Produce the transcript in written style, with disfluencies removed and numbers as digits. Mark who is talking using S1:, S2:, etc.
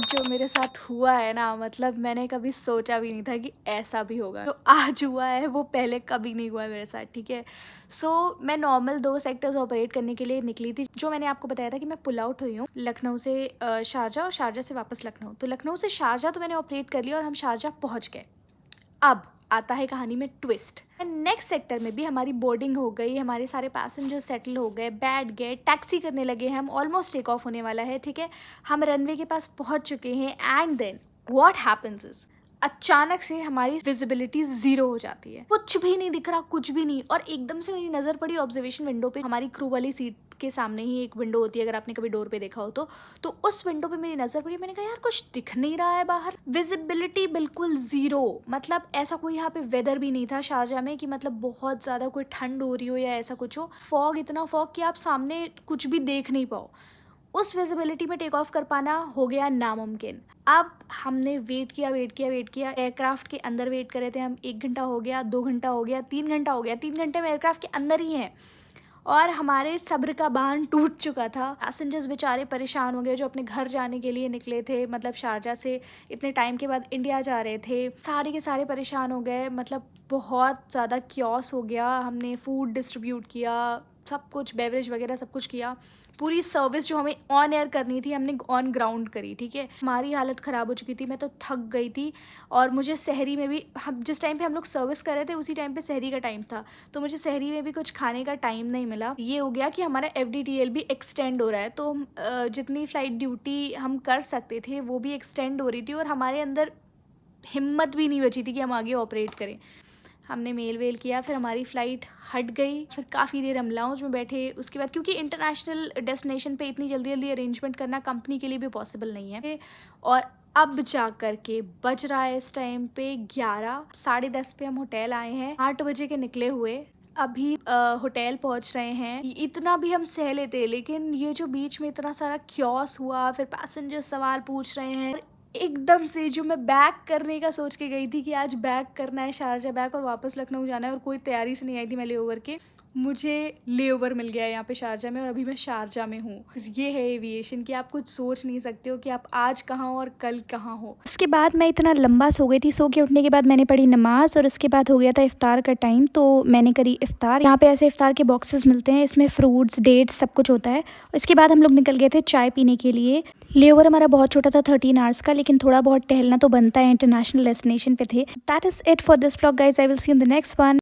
S1: जो मेरे साथ हुआ है ना, मतलब मैंने कभी सोचा भी नहीं था कि ऐसा भी होगा। जो आज हुआ है वो पहले कभी नहीं हुआ है मेरे साथ, ठीक है। मैं नॉर्मल 2 सेक्टर्स ऑपरेट करने के लिए निकली थी। जो मैंने आपको बताया था कि मैं पुल आउट हुई हूँ लखनऊ से शारजाह, और शारजाह से वापस लखनऊ। तो लखनऊ से शारजाह तो मैंने ऑपरेट कर लिया और हम शारजाह पहुँच गए। अब आता है कहानी में ट्विस्ट। नेक्स्ट सेक्टर में भी हमारी बोर्डिंग हो गई, हमारे सारे पैसेंजर्स सेटल हो गए, बैठ गए, टैक्सी करने लगे हैं, हम ऑलमोस्ट टेक ऑफ होने वाला है, ठीक है। हम रनवे के पास पहुंच चुके हैं and then what happens is अचानक से हमारी विजिबिलिटी 0 हो जाती है, कुछ भी नहीं दिख रहा, कुछ भी नहीं। और एकदम से मेरी नज़र पड़ी ऑब्जर्वेशन विंडो पे। हमारी क्रू वाली सीट के सामने ही एक विंडो होती है, अगर आपने कभी डोर पे देखा हो तो उस विंडो पे मेरी नज़र पड़ी। मैंने कहा यार कुछ दिख नहीं रहा है बाहर, विजिबिलिटी बिल्कुल 0। मतलब ऐसा कोई यहाँ पे वेदर भी नहीं था शारजाह में कि मतलब बहुत ज़्यादा कोई ठंड हो रही हो या ऐसा कुछ हो। फॉग, इतना फॉग कि आप सामने कुछ भी देख नहीं पाओ। उस विजिबिलिटी में टेक ऑफ कर पाना हो गया नामुमकिन। अब हमने वेट किया एयरक्राफ्ट के अंदर वेट कर रहे थे हम। 1 घंटा हो गया, 2 घंटा हो गया, 3 घंटा हो गया। 3 घंटे में एयरक्राफ्ट के अंदर ही हैं और हमारे सब्र का बांध टूट चुका था। पैसेंजर्स बेचारे परेशान हो गए जो अपने घर जाने के लिए निकले थे, मतलब शारजाह से इतने टाइम के बाद इंडिया जा रहे थे। सारे के सारे परेशान हो गए, मतलब बहुत ज़्यादा क्योस हो गया। हमने फूड डिस्ट्रीब्यूट किया, सब कुछ बेवरेज वगैरह सब कुछ किया। पूरी सर्विस जो हमें ऑन एयर करनी थी हमने ऑन ग्राउंड करी, ठीक है। हमारी हालत ख़राब हो चुकी थी, मैं तो थक गई थी। और मुझे सहरी में भी, हम जिस टाइम पे हम लोग सर्विस कर रहे थे उसी टाइम पे सहरी का टाइम था, तो मुझे सहरी में भी कुछ खाने का टाइम नहीं मिला। ये हो गया कि हमारा FDTL भी एक्सटेंड हो रहा है, तो जितनी फ़्लाइट ड्यूटी हम कर सकते थे वो भी एक्सटेंड हो रही थी और हमारे अंदर हिम्मत भी नहीं बची थी कि हम आगे ऑपरेट करें। हमने मेल वेल किया, फिर हमारी फ़्लाइट हट गई। फिर काफ़ी देर हम लाउंज में बैठे। उसके बाद क्योंकि इंटरनेशनल डेस्टिनेशन पे इतनी जल्दी जल्दी अरेंजमेंट करना कंपनी के लिए भी पॉसिबल नहीं है। और अब जा कर के बज रहा है इस टाइम पे 11, 10:30 पे हम होटल आए हैं। 8 बजे के निकले हुए अभी होटल पहुंच रहे हैं। इतना भी हम सह लेते, लेकिन ये जो बीच में इतना सारा क्योस हुआ, फिर पैसेंजर सवाल पूछ रहे हैं। एकदम से जो मैं बैक करने का सोच के गई थी कि आज बैक करना है, शारजाह बैक और वापस लखनऊ जाना है, और कोई तैयारी से नहीं आई थी मैं लेओवर के, मुझे लेओवर मिल गया है यहाँ पे शारजाह में और अभी मैं शारजाह में हूँ। ये है एविएशन कि आप कुछ सोच नहीं सकते हो कि आप आज कहाँ हो और कल कहाँ हो।
S2: उसके बाद मैं इतना लंबा सो गई थी। सो के उठने के बाद मैंने पढ़ी नमाज़ और उसके बाद हो गया था इफ़्तार का टाइम, तो मैंने करी इफ़्तार। यहाँ पे ऐसे इफ़्तार के बॉक्सेस मिलते हैं, इसमें फ्रूट्स, डेट्स सब कुछ होता है। इसके बाद हम लोग निकल गए थे चाय पीने के लिए। लेओवर हमारा बहुत छोटा था, 13 आवर्स का, लेकिन थोड़ा बहुत टहलना तो बनता है, इंटरनेशनल डेस्टिनेशन पे थे। That is it for this vlog guys. I will see you in the next one.